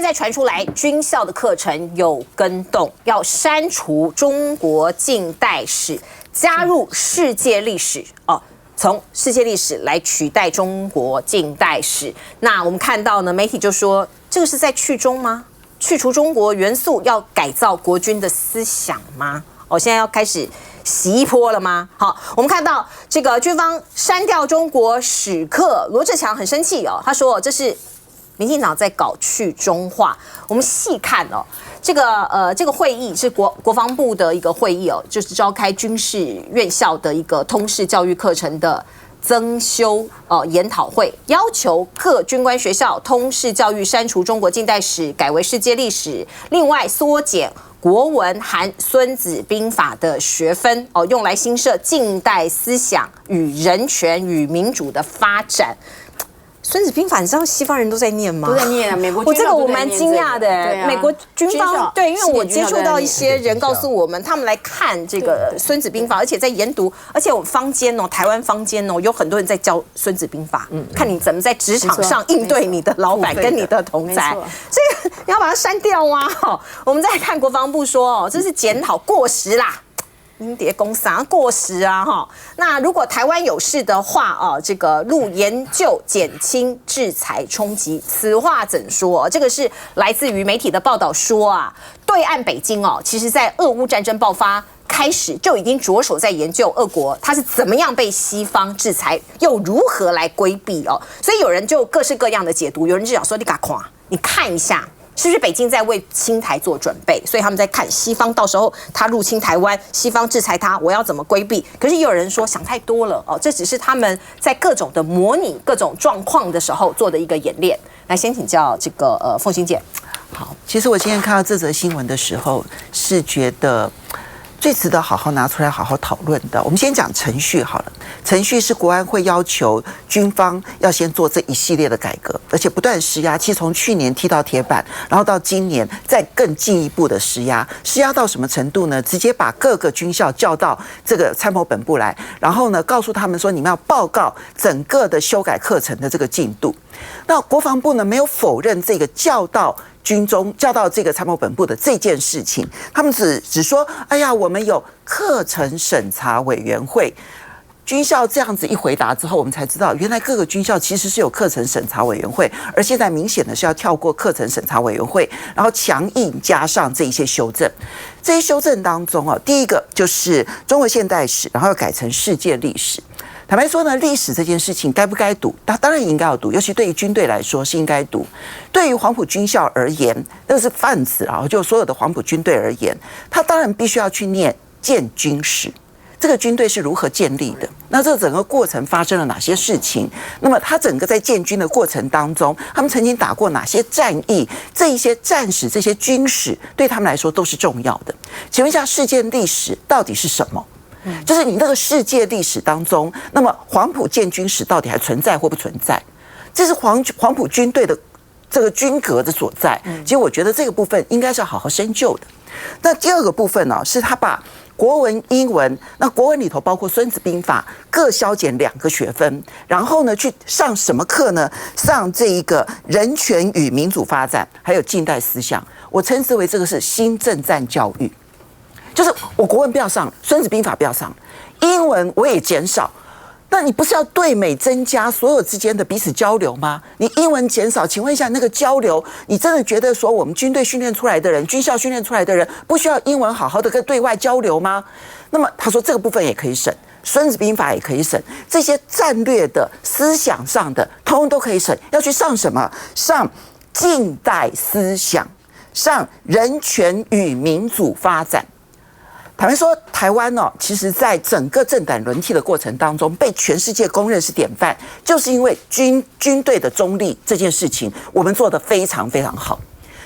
在传出来，军校的课程有跟动，要删除中国近代史，加入世界历史哦。从世界历史来取代中国近代史，那我们看到呢，媒体就说这个是在去中吗？去除中国元素，要改造国军的思想吗？哦，现在要开始洗一波了吗？好，我们看到这个军方删掉中国史课，罗志强很生气哦，他说这是民进党在搞去中化。我们细看哦，这个会议是国防部的一个会议哦，就是召开军事院校的一个通识教育课程的增修研讨会，要求各军官学校通识教育删除中国近代史，改为世界历史，另外缩减国文含《孙子兵法》的学分哦，用来新设近代思想与人权与民主的发展。孙子兵法，你知道西方人都在念吗？都在念啊，美国我这个我蛮惊讶的，美国军方对，因为我接触到一些人告诉我们，他们来看这个孙子兵法，而且在研读，而且我们坊间哦，台湾坊间哦，有很多人在教孙子兵法，看你怎么在职场上应对你的老板跟你的同才，这个你要把它删掉吗？我们再看国防部说哦，这是检讨过时啦。英蝶公司过时啊哈，那如果台湾有事的话啊，这个入研究减轻制裁冲击，此话怎说？这个是来自于媒体的报道说啊，对岸北京哦，其实在俄乌战争爆发开始就已经着手在研究俄国它是怎么样被西方制裁，又如何来规避哦，所以有人就各式各样的解读，有人就想说你你看一下。是不是北京在为侵台做准备？所以他们在看西方到时候他入侵台湾，西方制裁他，我要怎么规避？可是也有人说想太多了哦，这只是他们在各种的模拟各种状况的时候做的一个演练。来，先请教这个凤馨姐。好，其实我今天看到这则新闻的时候，是觉得最值得好好拿出来好好讨论的。我们先讲程序好了，程序是国安会要求军方要先做这一系列的改革，而且不断施压。其实从去年踢到铁板，然后到今年再更进一步的施压，施压到什么程度呢？直接把各个军校叫到这个参谋本部来，然后呢告诉他们说，你们要报告整个的修改课程的这个进度。那国防部呢没有否认这个叫到军中叫到这个参谋本部的这件事情，他们只说，哎呀，我们有课程审查委员会。军校这样子一回答之后，我们才知道，原来各个军校其实是有课程审查委员会，而现在明显的是要跳过课程审查委员会，然后强硬加上这一些修正。这些修正当中啊，第一个就是中国现代史，然后要改成世界历史。坦白说呢，历史这件事情该不该读？它当然应该要读，尤其对于军队来说是应该读。对于黄埔军校而言，那是泛指啊，就所有的黄埔军队而言，他当然必须要去念建军史。这个军队是如何建立的？那这整个过程发生了哪些事情？那么他整个在建军的过程当中，他们曾经打过哪些战役？这一些战史、这些军史对他们来说都是重要的。请问一下，世界历史到底是什么？就是你那个世界历史当中，那么黄埔建军史到底还存在或不存在？这是黄埔军队的这个军格的所在。其实我觉得这个部分应该是要好好深究的。那第二个部分呢，是他把国文、英文，那国文里头包括《孙子兵法》，各削减2个学分，然后呢，去上什么课呢？上这一个人权与民主发展，还有近代思想。我称之为这个是新政战教育。就是我国文不要上，《孙子兵法》不要上，英文我也减少。那你不是要对美增加所有之间的彼此交流吗？你英文减少，请问一下，那个交流，你真的觉得说我们军队训练出来的人，军校训练出来的人，不需要英文好好的跟对外交流吗？那么他说这个部分也可以省，《孙子兵法》也可以省，这些战略的思想上的，通通都可以省。要去上什么？上近代思想，上人权与民主发展。坦白说，台湾哦，其实在整个政党轮替的过程当中，被全世界公认是典范，就是因为军队的中立这件事情，我们做得非常非常好。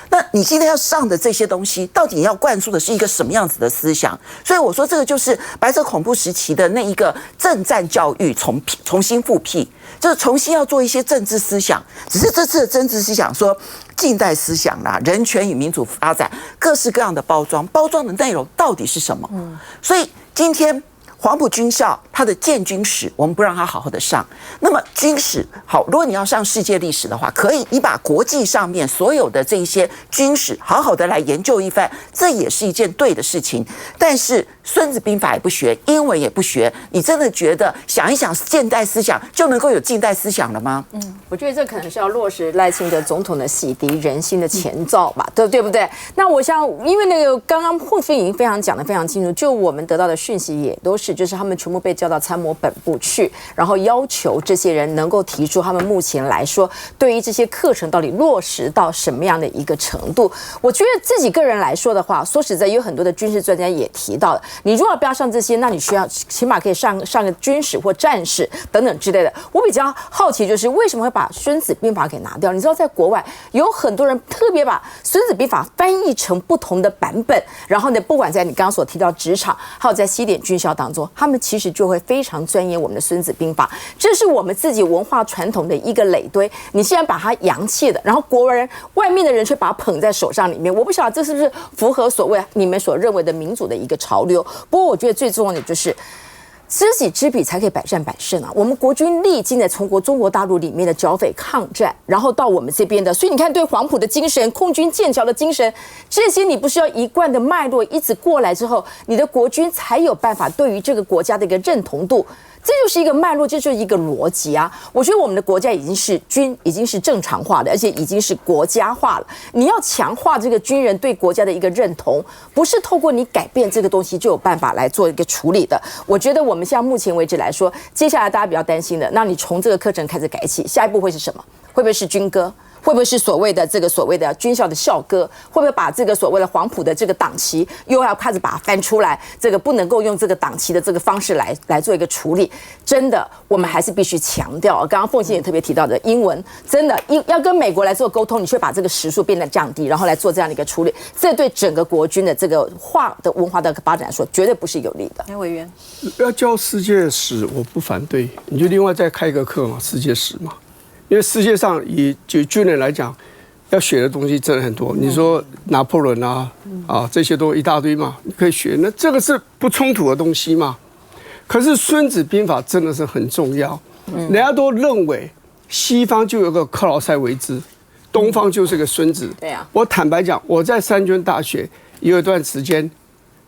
那你今天要上的这些东西，到底要灌输的是一个什么样子的思想？所以我说，这个就是白色恐怖时期的那一个政战教育重新复辟，就是重新要做一些政治思想。只是这次的政治思想说近代思想啦、人权与民主发展，各式各样的包装的内容到底是什么？所以今天黄埔军校它的建军史，我们不让它好好的上。那么军史好，如果你要上世界历史的话，可以你把国际上面所有的这一些军史好好的来研究一番，这也是一件对的事情。但是孙子兵法也不学，英文也不学，你真的觉得想一想现代思想就能够有近代思想了吗？我觉得这可能是要落实赖清德总统的洗涤人心的前兆吧，对不对？那我想，因为那个刚刚副副已经非常讲得非常清楚，就我们得到的讯息也都是，就是他们全部被叫到参谋本部去，然后要求这些人能够提出他们目前来说对于这些课程到底落实到什么样的一个程度。我觉得自己个人来说的话，说实在，有很多的军事专家也提到了，你如果不要上这些，那你需要起码可以上个军史或战史等等之类的。我比较好奇就是为什么会把《孙子兵法》给拿掉？你知道，在国外有很多人特别把《孙子兵法》翻译成不同的版本，然后呢，不管在你刚刚所提到职场，还有在西点军校当中，他们其实就会非常钻研我们的《孙子兵法》，这是我们自己文化传统的一个累堆。你现在把它洋气的，然后外面的人却把它捧在手上里面，我不晓得这是不是符合所谓你们所认为的民主的一个潮流。不过我觉得最重要的就是知己知彼才可以百战百胜啊！我们国军历经的从中国大陆里面的剿匪抗战，然后到我们这边的，所以你看对黄埔的精神、空军建桥的精神，这些你不是要一贯的脉络一直过来之后，你的国军才有办法对于这个国家的一个认同度。这就是一个脉络，这就是一个逻辑啊！我觉得我们的国家已经是正常化的，而且已经是国家化了。你要强化这个军人对国家的一个认同，不是透过你改变这个东西就有办法来做一个处理的。我觉得我们现在目前为止来说，接下来大家比较担心的，那你从这个课程开始改起，下一步会是什么？会不会是军歌？会不会是所谓的军校的校歌？会不会把这个所谓的黄埔的这个党旗又要开始把它翻出来？这个不能够用这个党旗的这个方式来做一个处理。真的，我们还是必须强调，刚刚凤馨也特别提到的英文，真的要跟美国来做沟通，你却把这个时数变得降低，然后来做这样的一个处理，这对整个国军的这个文化的发展来说，绝对不是有利的。委员要教世界史，我不反对，你就另外再开一个课嘛，世界史嘛。因为世界上以军人来讲，要学的东西真的很多。你说拿破仑啊，这些都一大堆嘛，你可以学。那这个是不冲突的东西嘛。可是《孙子兵法》真的是很重要。人家都认为西方就有个克劳塞维兹，东方就是个孙子。对啊。我坦白讲，我在三军大学也有一段时间，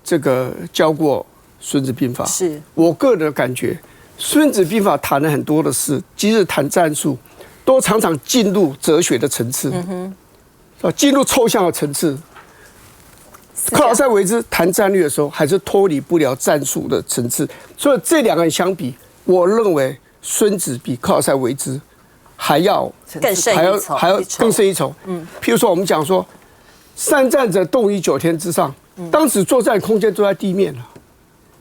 这个教过《孙子兵法》。是我个人的感觉，《孙子兵法》谈了很多的事，即使谈战术。都常常进入哲学的层次，进入抽象的层次。克劳塞维兹谈战略的时候，还是脱离不了战术的层次。所以这两个人相比，我认为孙子比克劳塞维兹还要更胜一筹，还要更胜一筹。譬如说，我们讲说，善战者动于九天之上，当时作战空间都在地面了，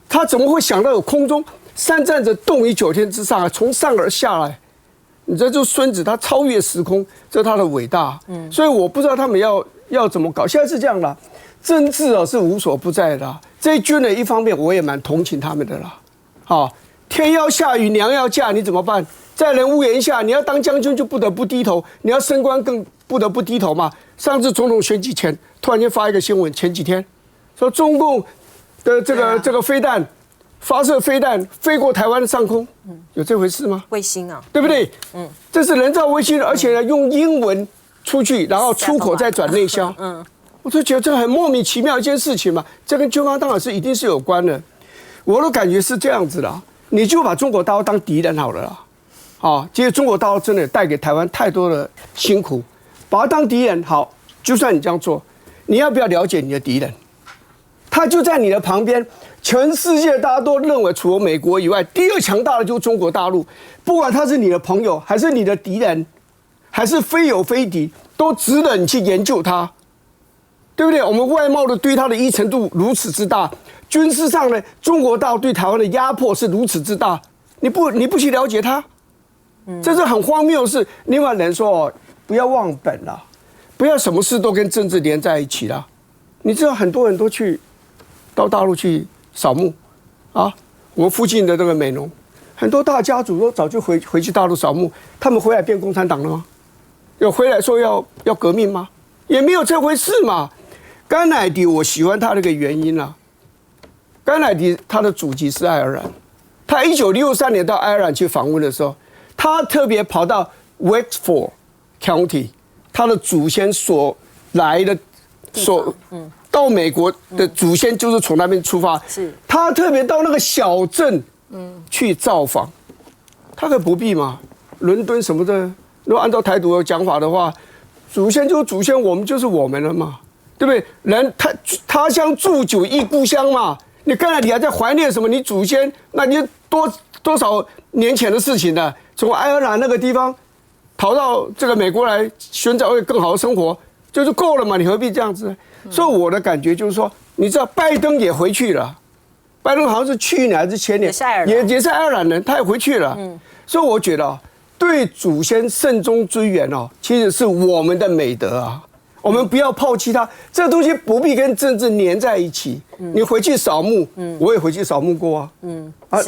他怎么会想到有空中？善战者动于九天之上啊，从上而下来。你这就是孙子，他超越时空，这是他的伟大。所以我不知道他们要怎么搞。现在是这样啦，政治是无所不在的。这些军人一方面我也蛮同情他们的啦。天要下雨娘要嫁，你怎么办？在人屋檐下，你要当将军就不得不低头，你要升官更不得不低头嘛。上次总统选举前，突然间发一个新闻，前几天说中共的这个飞弹。发射飞弹飞过台湾的上空，有这回事吗？卫星啊，对不对？这是人造卫星，而且呢用英文出去，然后出口再转内销。我就觉得这很莫名其妙一件事情嘛。这跟军方当然是一定是有关的。我的感觉是这样子啦，你就把中国大陆当敌人好了啦。其实中国大陆真的带给台湾太多的辛苦，把它当敌人好，就算你这样做，你要不要了解你的敌人？他就在你的旁边。全世界大家都认为，除了美国以外，第二强大的就是中国大陆。不管他是你的朋友，还是你的敌人，还是非友非敌，都值得你去研究他，对不对？我们外贸的对他的依存度如此之大，军事上呢，中国大陆对台湾的压迫是如此之大，你不去了解他，这是很荒谬的事。另外人说不要忘本啦，不要什么事都跟政治连在一起啦。你知道很多人都去到大陆去。扫墓，我们附近的这个美浓，很多大家族都早就回去大陆扫墓，他们回来变共产党了吗？有回来说要革命吗？也没有这回事嘛。甘乃迪我喜欢他那个原因啦，甘乃迪他的祖籍是爱尔兰，他1963年到爱尔兰去访问的时候，他特别跑到 Wexford County， 他的祖先所来的到美国的祖先就是从那边出发，是他特别到那个小镇去造访，他可以不必嘛？伦敦什么的，如果按照台独的讲法的话，祖先就是祖先，我们就是我们了嘛，对不对？人他乡祝酒忆故乡嘛，你刚才你还在怀念什么？你祖先，那你多少年前的事情了？从爱尔兰那个地方逃到这个美国来寻找更好的生活，就是够了嘛？你何必这样子？所以我的感觉就是说，你知道拜登也回去了，拜登好像是去年还是前年，也是爱尔兰人，他也回去了。所以我觉得对祖先慎终追远哦，其实是我们的美德啊。我们不要抛弃它，这个东西不必跟政治粘在一起。你回去扫墓，我也回去扫墓过啊。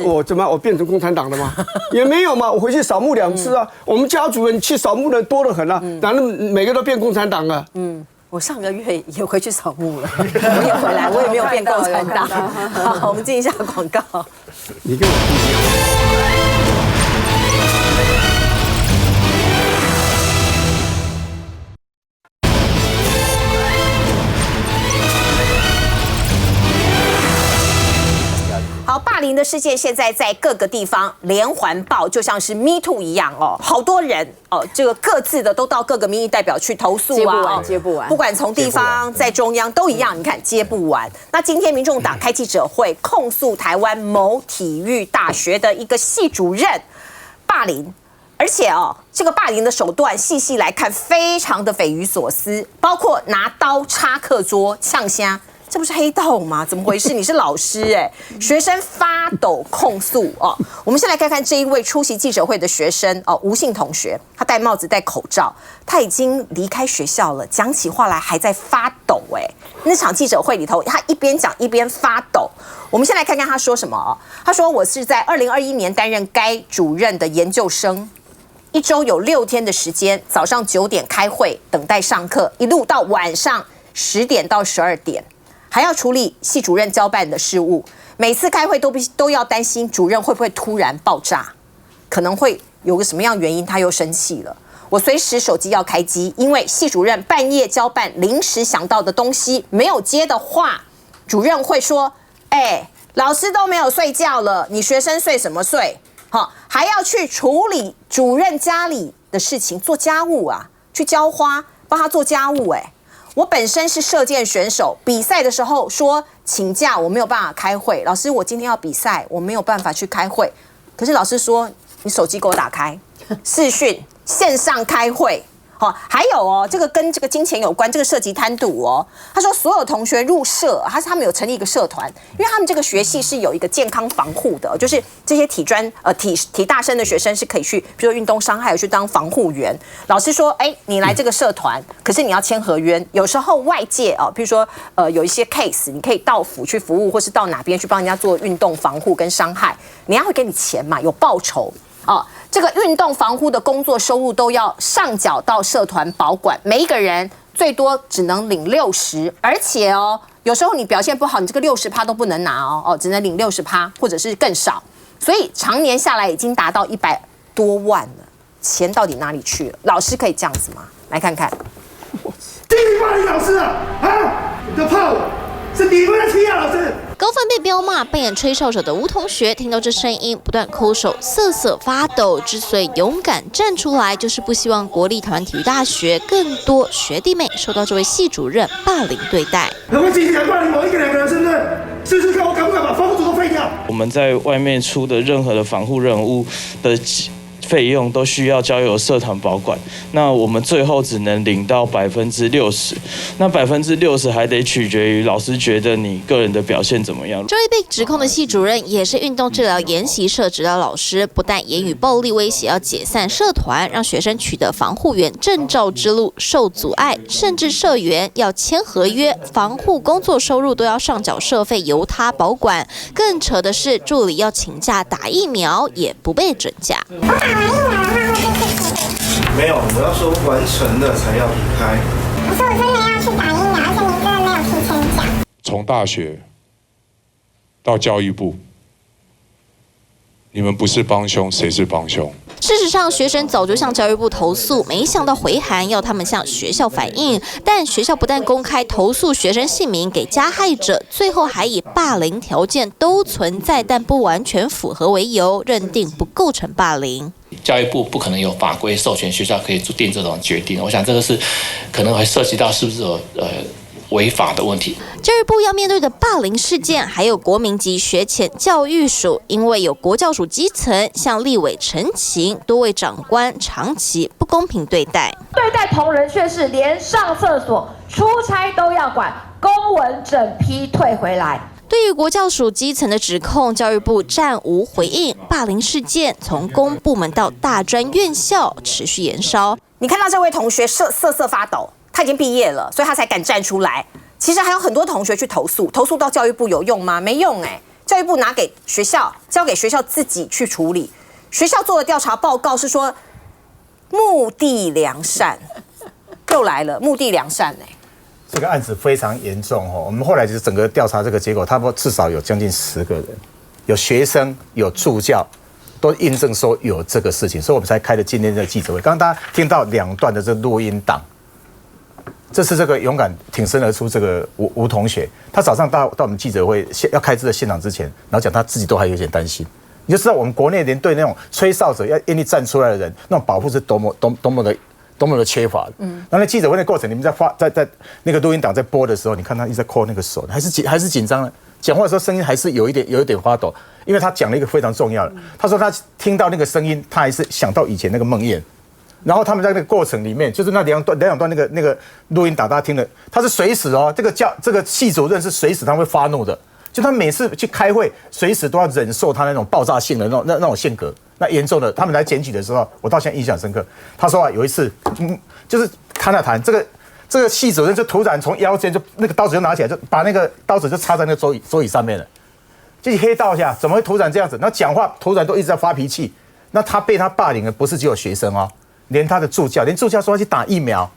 我怎么我变成共产党了吗？也没有嘛，我回去扫墓2次啊。我们家族人去扫墓的多得很啊，哪能每个都变共产党了？我上个月也回去扫墓了，我也回来，我也没有变共产党。好，我们进一下广告。你跟我不一样。好，霸凌的事件现在在各个地方连环爆，就像是 Me Too 一样哦，好多人哦，这个各自的都到各个民意代表去投诉啊，接不完，不管从地方在中央都一样，你看接不完。那今天民众党开记者会控诉台湾某体育大学的一个系主任霸凌。而且哦，这个霸凌的手段细细来看，非常的匪夷所思，包括拿刀插课桌、呛虾。这不是黑道吗？怎么回事？你是老师哎！学生发抖控诉哦。我们先来看看这一位出席记者会的学生哦，吴姓同学，他戴帽子戴口罩，他已经离开学校了，讲起话来还在发抖哎。那场记者会里头，他一边讲一边发抖。我们先来看看他说什么哦。他说：“我是在2021年担任该主任的研究生。1周有6天的时间，早上9点开会，等待上课，一路到晚上10点到12点。”还要处理系主任交办的事务，每次开会都要担心主任会不会突然爆炸，可能会有个什么样原因他又生气了。我随时手机要开机，因为系主任半夜交办临时想到的东西没有接的话，主任会说：“老师都没有睡觉了，你学生睡什么睡？”好，还要去处理主任家里的事情，做家务啊，去浇花，帮他做家务我本身是射箭选手，比赛的时候说请假，我没有办法开会。老师，我今天要比赛，我没有办法去开会。可是老师说，你手机给我打开，视讯线上开会。还有哦，这个跟这个金钱有关，这个涉及贪赌哦。他说，所有同学入社，他们有成立一个社团，因为他们这个学系是有一个健康防护的，就是这些体大生的学生是可以去，比如说运动伤害，去当防护员。老师说，你来这个社团，可是你要签合约。有时候外界比如说有一些 case， 你可以到府去服务，或是到哪边去帮人家做运动防护跟伤害，人家会给你钱嘛，有报酬这个运动防护的工作收入都要上缴到社团保管，每一个人最多只能领60%，而且有时候你表现不好，你这个60%都不能拿只能领60%或者是更少，所以常年下来已经达到100多万了，钱到底哪里去了？老师可以这样子吗？来看看，地理霸凌老师啊，你都怕我，是你们的欺压老师。高分被彪骂，扮演吹哨者的吴同学听到这声音，不断抠手，瑟瑟发抖。之所以勇敢站出来，就是不希望国立台湾体育大学更多学弟妹受到这位系主任霸凌对待。可不可以集体来霸凌我1个2个人，是不是？试试看我敢不敢把防护组都废掉？我们在外面出的任何的防护任务的费用都需要交由社团保管，那我们最后只能领到60%，那60%还得取决于老师觉得你个人的表现怎么样。这位被指控的系主任也是运动治疗研习社指导老师，不但言语暴力威胁要解散社团，让学生取得防护员证照之路受阻碍，甚至社员要签合约，防护工作收入都要上缴社费由他保管。更扯的是，助理要请假打疫苗也不被准假。没有，我要说完成了才要离开。可是我真的要去打疫苗，而且您真的没有提前讲。从大学到教育部，你们不是帮凶，谁是帮凶？事实上，学生早就向教育部投诉，没想到回函要他们向学校反映，但学校不但公开投诉学生姓名给加害者，最后还以霸凌条件都存在但不完全符合为由，认定不构成霸凌。教育部不可能有法规授权学校可以定这种决定，我想这个是可能会涉及到是不是有违法的问题。教育部要面对的霸凌事件，还有国民级学前教育署，因为有国教署基层向立委陈情，多位长官长期不公平对待同仁却是连上厕所、出差都要管，公文整批退回来。对于国教署基层的指控，教育部暂无回应。霸凌事件从公部门到大专院校持续延烧。你看到这位同学瑟瑟发抖，他已经毕业了，所以他才敢站出来。其实还有很多同学去投诉到教育部有用吗？没用哎，教育部拿给学校，交给学校自己去处理。学校做的调查报告是说目的良善，又来了目的良善哎。这个案子非常严重哦，我们后来就是整个调查这个结果，差不多至少有将近10个人，有学生有助教，都印证说有这个事情，所以我们才开了今天的记者会。刚刚大家听到2段的这录音档，这是这个勇敢挺身而出这个吴同学，他早上到我们记者会要开这个现场之前，然后讲他自己都还有点担心，你就知道我们国内连对那种吹哨者要愿意站出来的人，那种保护是多么的缺乏的。那记者会的过程，你们在那个录音档在播的时候，你看他一直在扣那个手，还是紧张的。讲话的时候声音还是有一点发抖，因为他讲了一个非常重要的。他说他听到那个声音，他还是想到以前那个梦魇。然后他们在那个过程里面，就是那两段那个录音档，大家听了，他是随时哦，这个系主任是随时他会发怒的，就他每次去开会，随时都要忍受他那种爆炸性的那种性格。那严重的，他们来检举的时候，我到现在印象深刻。他说啊，有一次，就是谈了谈，这个系主任就突然从腰间就那个刀子就拿起来，就把那个刀子就插在那个桌椅上面了，就是黑道下怎么会突然这样子？那讲话突然都一直在发脾气。那他被他霸凌的不是只有学生哦，连他的助教，连助教说要去打疫苗，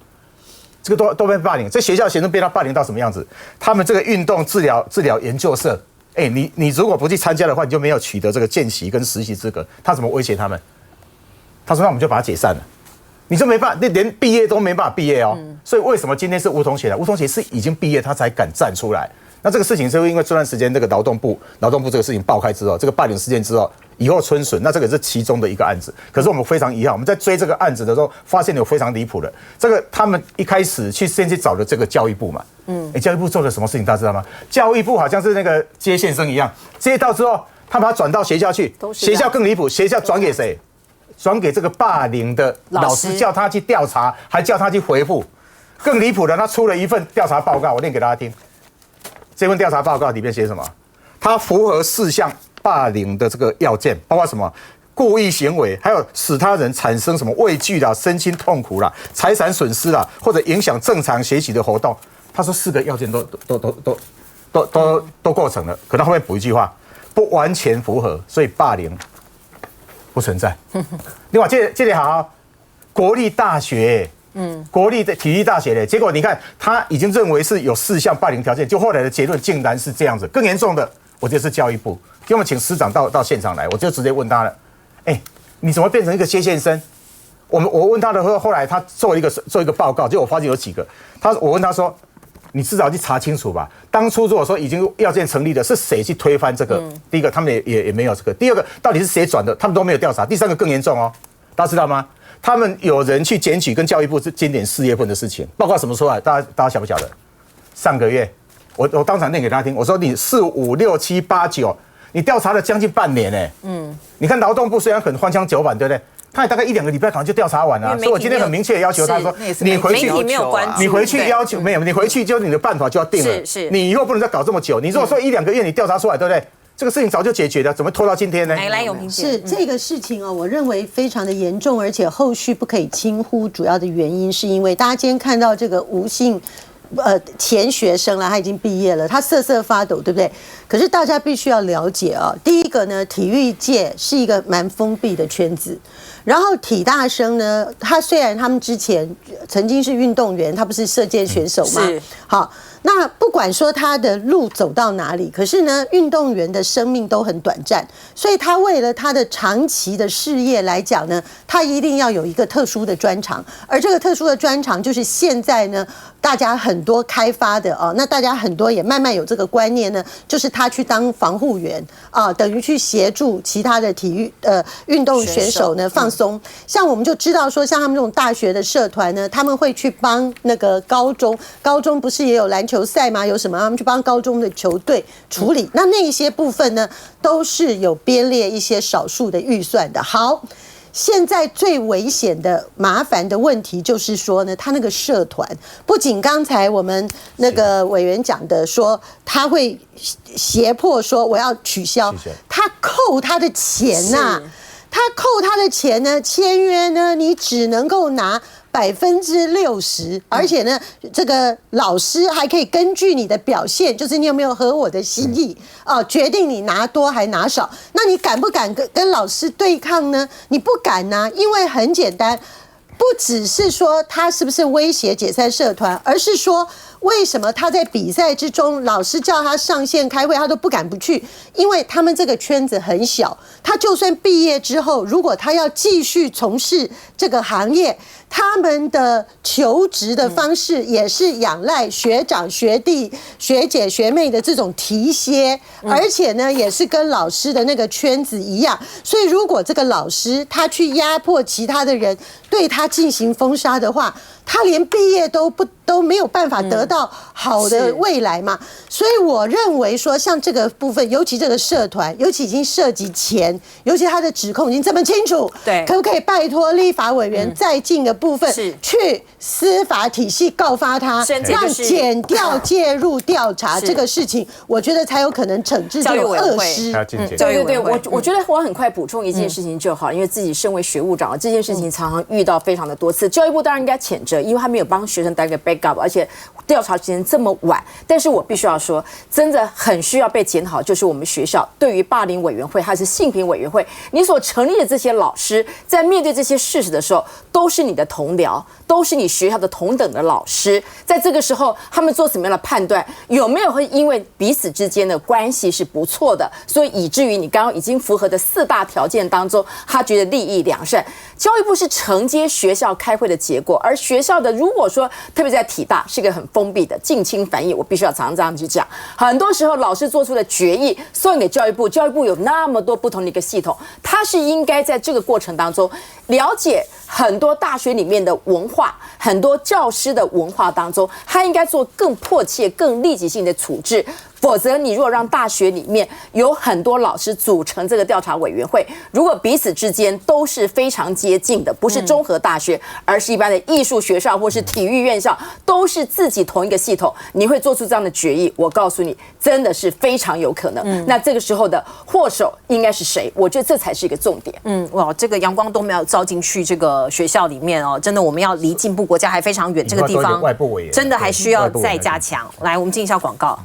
这个都被霸凌。这学校学生被他霸凌到什么样子？他们这个运动治疗研究社。你如果不去参加的话，你就没有取得这个见习跟实习资格。他怎么威胁他们？他说那我们就把他解散了，你就没办法，连毕业都没办法毕业哦。所以为什么今天是吴同学呢？吴同学是已经毕业，他才敢站出来。那这个事情是因为这段时间这个劳动部这个事情爆开之后，这个霸凌事件之后，以后春笋，那这个是其中的一个案子。可是我们非常遗憾，我们在追这个案子的时候，发现有非常离谱的。这个他们一开始先去找的这个教育部嘛，教育部做了什么事情大家知道吗？教育部好像是那个接线生一样，接到之后，他把它转到学校去，学校更离谱，学校转给谁？转给这个霸凌的老师，叫他去调查，还叫他去回复。更离谱的，他出了一份调查报告，我念给大家听。这份调查报告里面写什么？他符合4项霸凌的这个要件，包括什么？故意行为，还有使他人产生什么畏惧啦、身心痛苦啦、财产损失啦，或者影响正常学习的活动。他说4个要件都构成了，可他后面补一句话，不完全符合，所以霸凌不存在。另外，这里好，国立大学。国立的体育大学的结果，你看他已经认为是有4项霸凌条件，就后来的结论竟然是这样子。更严重的，我觉得是教育部，给我们请师长到现场来，我就直接问他了，你怎么变成一个接线生？我问他的时候，后来他做一个报告，就我发现有几个，我问他说，你至少去查清楚吧。当初如果说已经要件成立的，是谁去推翻这个？第一个，他们也没有这个；第二个，到底是谁转的？他们都没有调查。第3个更严重哦，大家知道吗？他们有人去检举跟教育部今年4月份的事情，报告什么出来？大家晓不晓得？上个月，我当场念给大家听，我说你4、5、6、7、8、9，你调查了将近半年呢。你看劳动部虽然很荒腔走板，对不对？他也大概1、2个礼拜可能就调查完了。所以我今天很明确的要求他说，你回去你回去要求没有，你回去就你的办法就要定了。是，你以后不能再搞这么久。你如果说1、2个月你调查出来，对不对？这个事情早就解决了，怎么拖到今天呢？来，永平姐，是这个事情哦，我认为非常的严重，而且后续不可以轻忽。主要的原因是因为大家今天看到这个吴姓前学生了，他已经毕业了，他瑟瑟发抖，对不对？可是大家必须要了解啊，第一个呢，体育界是一个蛮封闭的圈子。然后体大生呢，他虽然他们之前曾经是运动员，他不是射箭选手吗？好，那不管说他的路走到哪里，可是呢，运动员的生命都很短暂，所以他为了他的长期的事业来讲呢，他一定要有一个特殊的专长，而这个特殊的专长就是现在呢，大家很多开发的啊，那大家很多也慢慢有这个观念呢，就是他去当防护员啊，等于去协助其他的体育运动选手呢放松。像我们就知道说，像他们这种大学的社团呢，他们会去帮那个高中不是也有篮球赛吗？有什么他们去帮高中的球队处理，那一些部分呢，都是有编列一些少数的预算的。好。现在最危险的麻烦的问题就是说呢，他那个社团不仅刚才我们那个委员讲的说他会胁迫说我要取消，他扣他的钱呐，他扣他的钱呢，签约呢你只能够拿60%，而且呢，这个老师还可以根据你的表现，就是你有没有合我的心意决定你拿多还拿少。那你敢不敢跟老师对抗呢？你不敢啊，因为很简单，不只是说他是不是威胁解散社团，而是说为什么他在比赛之中，老师叫他上线开会，他都不敢不去，因为他们这个圈子很小，他就算毕业之后，如果他要继续从事这个行业，他们的求职的方式也是仰赖学长、学弟、学姐、学妹的这种提携，而且呢，也是跟老师的那个圈子一样。所以，如果这个老师他去压迫其他的人，对他进行封杀的话，他连毕业都没有办法得到好的未来嘛。所以我认为说，像这个部分，尤其这个社团，尤其已经涉及钱，尤其他的指控已经这么清楚，对，可不可以拜托立法委员再进的部分去司法体系告发他，让检调介入调查这个事情，我觉得才有可能惩治这种恶施。对，我觉得我很快补充一件事情就好，因为自己身为学务长，这件事情常常遇到非常的多次。教育部当然应该谴责，因为他没有帮学生带个 backup， 而且调查时间这么晚。但是我必须要说，真的很需要被检讨，就是我们学校对于霸凌委员会还是性平委员会，你所成立的这些老师，在面对这些事实的时候，都是你的同僚，都是你学校的同等的老师。在这个时候，他们做什么样的判断，有没有会因为彼此之间的关系是不错的，所以以至于你刚刚已经符合的4大条件当中，他觉得利益良善。教育部是承接学校开会的结果，而学校的如果说特别在体大是一个很封闭的近亲繁衍，我必须要常常这样去讲。很多时候老师做出的决议送给教育部，教育部有那么多不同的一个系统，他是应该在这个过程当中了解很多大学里面的文化，很多教师的文化当中，他应该做更迫切、更立即性的处置。否则，你如果让大学里面有很多老师组成这个调查委员会，如果彼此之间都是非常接近的，不是综合大学，而是一般的艺术学校或是体育院校，都是自己同一个系统，你会做出这样的决议，我告诉你，真的是非常有可能。那这个时候的祸首应该是谁？我觉得这才是一个重点。哇，这个阳光都没有照进去这个学校里面哦，真的我们要离进步国家还非常远，这个地方真的还需要再加强。来，我们进一下广告。